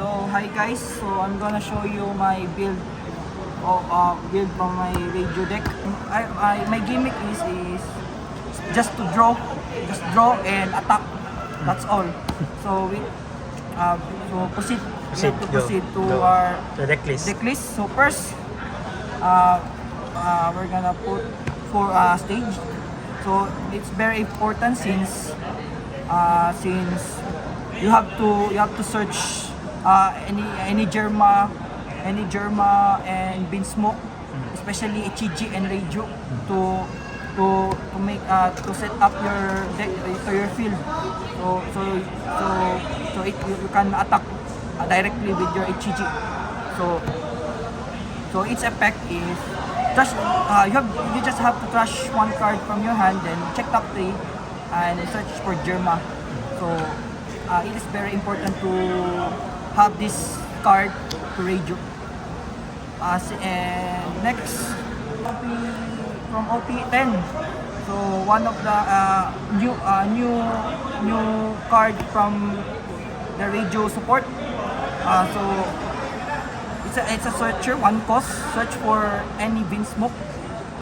So hi guys, so I'm gonna show you my build from my Reiju deck. My gimmick is just to draw and attack. That's all. So we proceed to our deck list. So first, we're gonna put for stage. So it's very important since you have to search any Germa and Vinsmoke, especially Ichiji and Reiju to make to set up your deck to your field. So you can attack directly with your Ichiji. So its effect is you just have to trash one card from your hand, then check top 3 and search for Germa. So it is very important to have this card to Reiju. And next, from OP10. So one of the new card from the Reiju support. So it's a searcher, one cost, search for any Vinsmoke,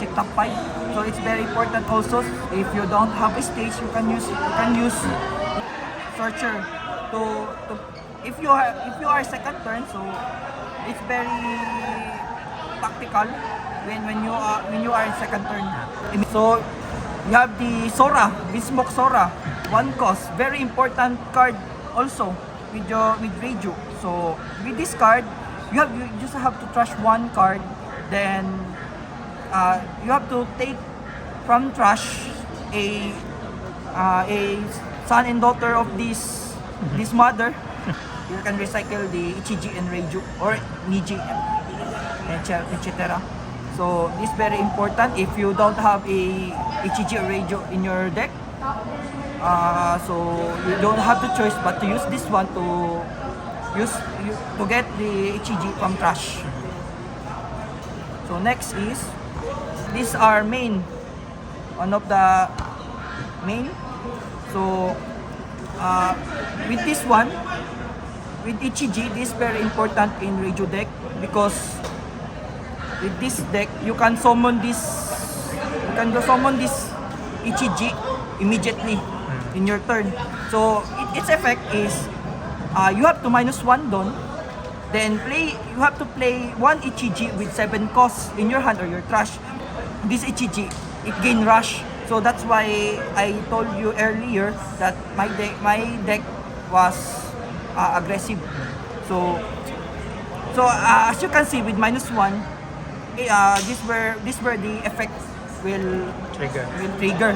check top 5. So it's very important also, if you don't have a stage, you can use searcher to if you are second turn. So it's very tactical when you are in second turn. So you have the Vinsmoke Sora, one cost, very important card also with Reiju. So with this card, you just have to trash one card, then you have to take from trash a son and daughter of this mother. You can recycle the Ichiji and Reiju or Niji, etc. So this is very important if you don't have a Ichiji or Reiju in your deck. So you don't have the choice but to use this one to get the Ichiji from trash. So next is these are main, one of the main. So with this one, with Ichiji, this is very important in Reiju deck because with this deck you can summon this Ichiji immediately in your turn. So its effect is you have to -1 doon, then you have to play one Ichiji with 7 costs in your hand or your trash. This Ichiji, it gain rush. So that's why I told you earlier that my deck was aggressive. So as you can see with -1, this where the effect will trigger.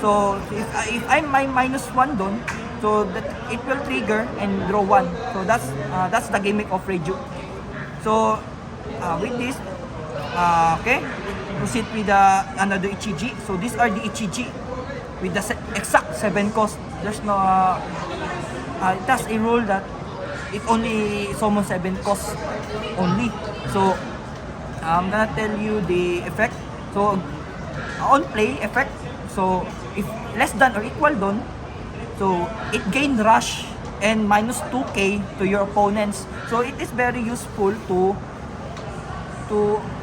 So if I'm my -1 doon, so that it will trigger and draw 1. So that's the gimmick of Reiju. So with this, okay, proceed with another Ichiji. So these are the Ichiji with the exact 7 cost. There's no it has a rule that it only summon 7 costs only. So I'm gonna tell you the effect. So on play effect, so if less than or equal doon, so it gain rush and -2k to your opponents. So it is very useful to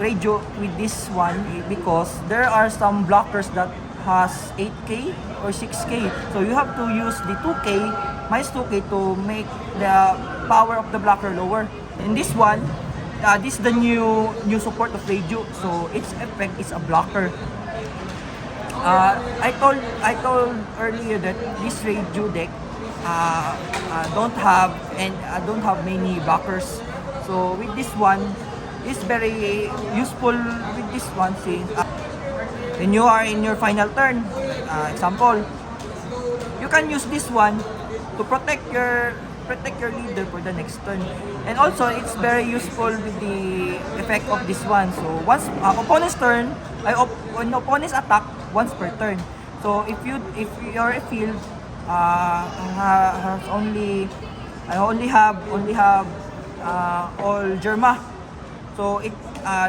Reiju with this one because there are some blockers that has 8k or 6k. So you have to use the 2k -2k to make the power of the blocker lower. In this one, this is the new support of Reiju. So its effect is a blocker. I told earlier that this Reiju deck don't have many blockers. So with this one, it's very useful with this one since when you are in your final turn, example, you can use this one to protect your leader for the next turn. And also it's very useful with the effect of this one. So once opponent's turn, when opponent's attack once per turn. So if your field has only have all Germa, so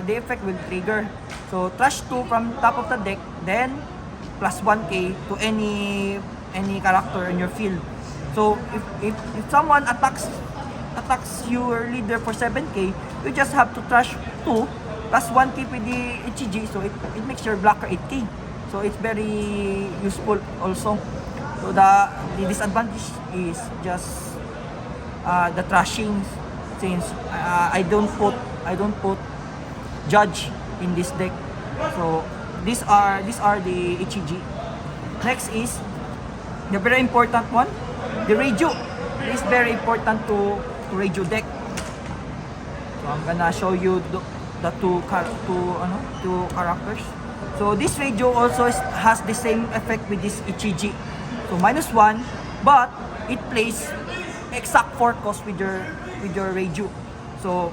the effect will trigger. So trash 2 from top of the deck, then plus 1k to any character in your field. So if someone attacks your leader for 7k, you just have to trash 2 plus 1k with the Ichiji, so it makes your blocker 8k. So it's very useful also. So the disadvantage is just the trashing, since I don't put judge in this deck. So these are the Ichiji. Next is the very important one, the Reiju. It is very important to Reiju deck. So I'm gonna show you the two characters. So this Reiju also has the same effect with this Ichiji. So -1, but it plays exact 4 cost with your Reiju. So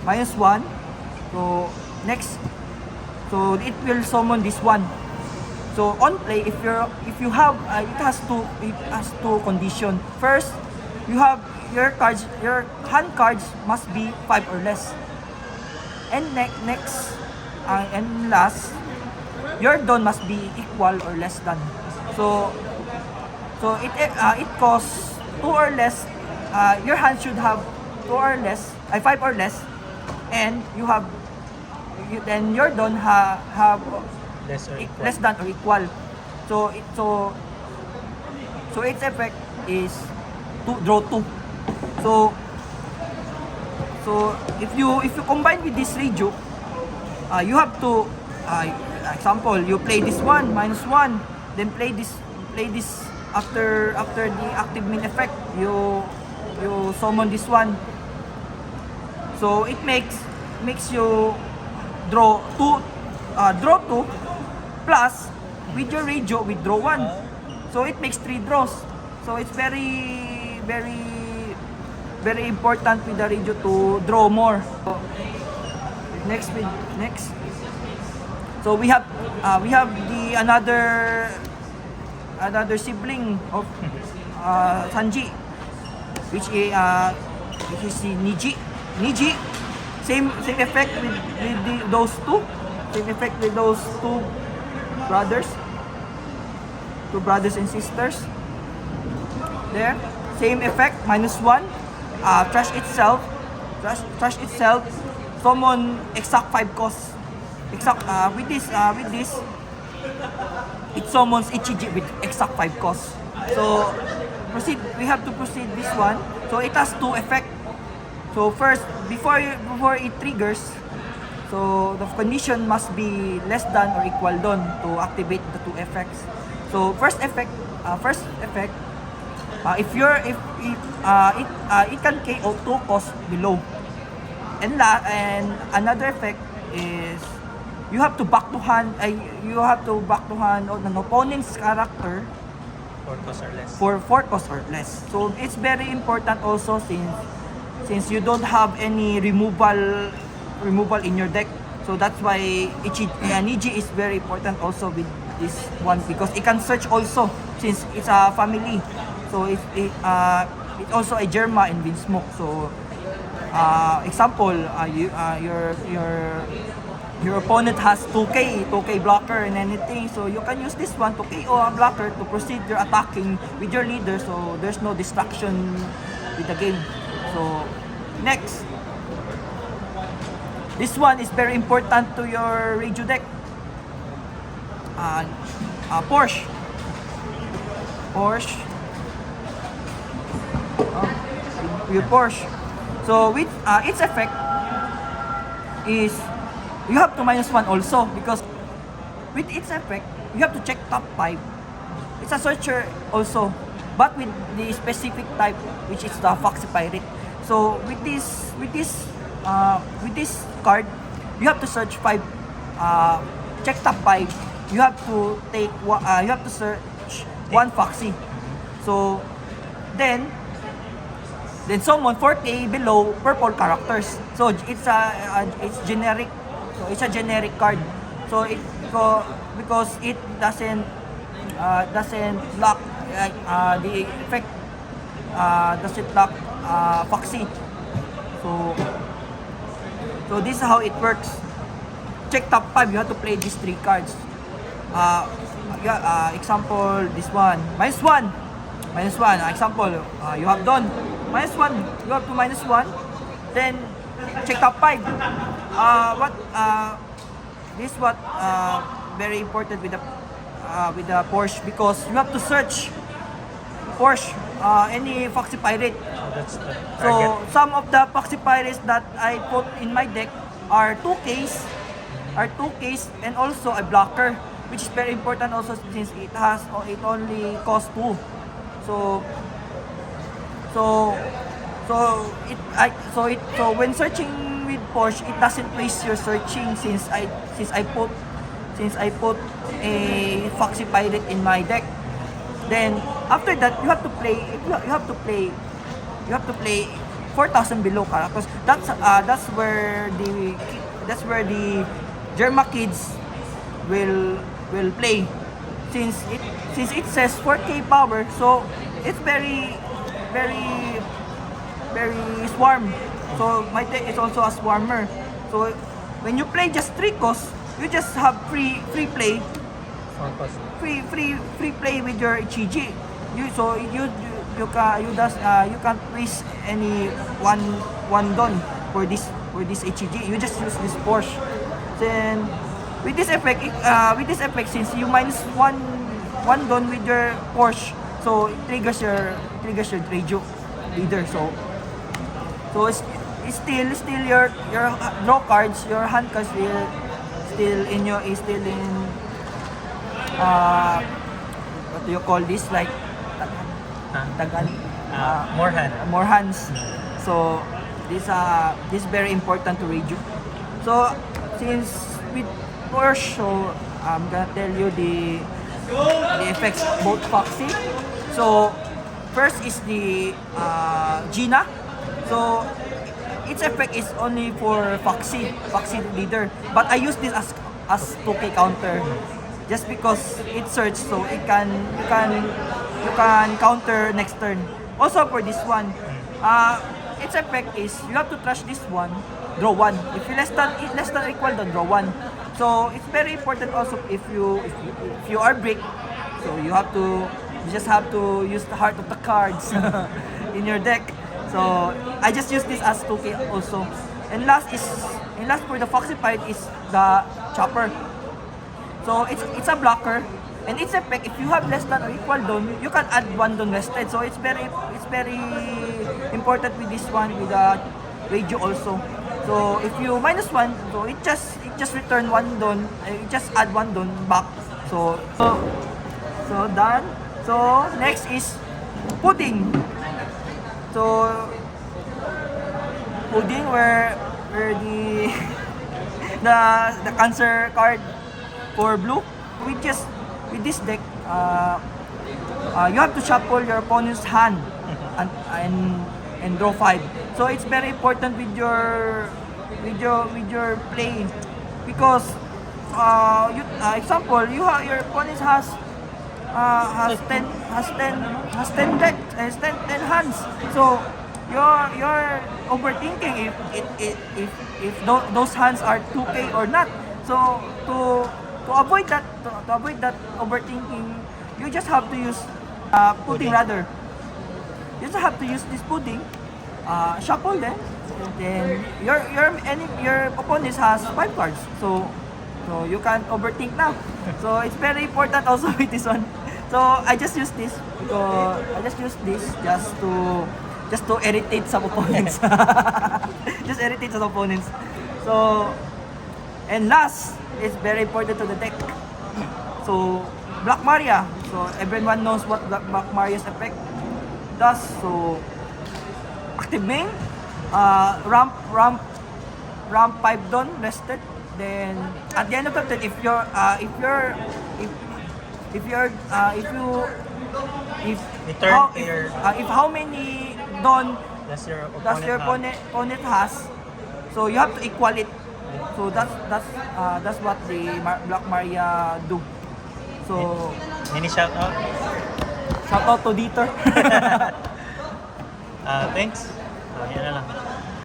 -1. So next, so it will summon this one. So on play, if you have it has two condition. First, you have your hand cards must be 5 or less. And next and last, your dawn must be equal or less than. So it costs 2 or less. Your hand should have 2 or less, 5 or less, and then your dawn have less than or equal. So its effect is to draw 2. So if you combine with this Reiju, you have to example, you play this one -1, then play this after the active main effect, you summon this one. So it makes you draw 2 plus with your Reiju withdraw 1. So it makes 3 draws. So it's very important with the Reiju to draw more. So next. So we have the another sibling of Sanji, which is the Niji. Same effect with those two. Same effect with those two brothers and sisters. There, same effect, -1. Trash itself. Summon exact 5 costs. With this, it summons Ichiji with exact 5 costs. So we have to proceed this one. So it has 2 effects. So first, before it triggers, so the condition must be less than or equal done to activate the 2 effects. So first effect, it can KO 2 costs below. And another effect is you have to back to hand on an opponent's character 4 costs or less. For 4 costs or less. So it's very important also since you don't have any removal in your deck. So that's why Niji is very important also with this one, because it can search also since it's a family. So it's also a Germa and Vinsmoke. So example, your opponent has 2k blocker and anything, so you can use this one to KO a blocker to proceed your attacking with your leader, so there's no distraction with the game. So next, this one is very important to your Reiju deck. Porsche. Your Porsche. So with its effect is you have to -1 also, because with its effect you have to check top 5. It's a searcher also, but with the specific type, which is the Foxy pirate. So with this card, you have to search 5. Check top 5. You have to search 1 Foxy. So then summon 4k below purple characters. So it's generic. So it's a generic card. So because it doesn't lock the effect, doesn't lock Foxy. So this is how it works. Check top 5. You have to play these 3 cards. Example, this one -1. Example, you have done. -1. You have to -1. Then check top 5. This what very important with the Porsche, because you have to search Porsche any Foxy Pirate. That's the target. So some of the Foxy Pirates that I put in my deck are 2Ks, and also a blocker, which is very important also since it only costs 2. So when searching with Porsche, it doesn't waste your searching since I put a Foxy Pirate in my deck. Then after that, you have to play 4,000 below characters. That's where the Germa kids will play, since it says 4K power, so it's very swarm. So my deck is also a swarmer. So when you play just 3 costs, you just have free play. Free play with your Ichiji. You can't waste any one don for this Ichiji. You just use this Porsche. Then with this effect, since you -1 don with your Porsche, so it triggers your Reiju leader. So it's still your draw cards, your hand cards still in what do you call this, like tagal, more hands. So this very important to Reiju. So since with Porsche, so I'm gonna tell you the effects of both Foxy. So first is the Gina. So its effect is only for Foxy leader, but I use this as 2K counter, just because it search, so you can counter next turn. Also for this one, its effect is you have to trash this one, draw 1. If you less than or equal, then draw 1. So it's very important also if you are brick, so you just have to use the heart of the cards in your deck. So I just use this as 2K also. And last for the Foxy Pirate is the Chopper. So it's a blocker, and its effect, if you have less than or equal don, you can add 1 don rested. So it's very important with this one, with the Reiju also. So if you -1, so it just return 1 don, it just add 1 don back. So done. So next is Pudding. So Pudding, where the cancer card for blue. With this deck, you have to shuffle your opponent's hand and draw 5. So it's very important with your play, because example, your opponent has 10 hands. So you're overthinking if those hands are 2K or not. So to avoid that overthinking, you just have to use Pudding rather. You just have to use this Pudding, shuffle them, then your opponent has 5 cards. So you can't overthink now. So it's very important also with this one. So I just use this just to irritate some opponents. Just irritate some opponents. So, and last, it's very important to the deck. So Black Maria. So everyone knows what Black Maria's effect does. So active main, ramp 5 don rested. Then at the end of the turn, if how many don does your opponent has, so you have to equal it. So that's what the Black Maria do. So Any shout out? shout out to Dieter. Thanks. Yan na lang.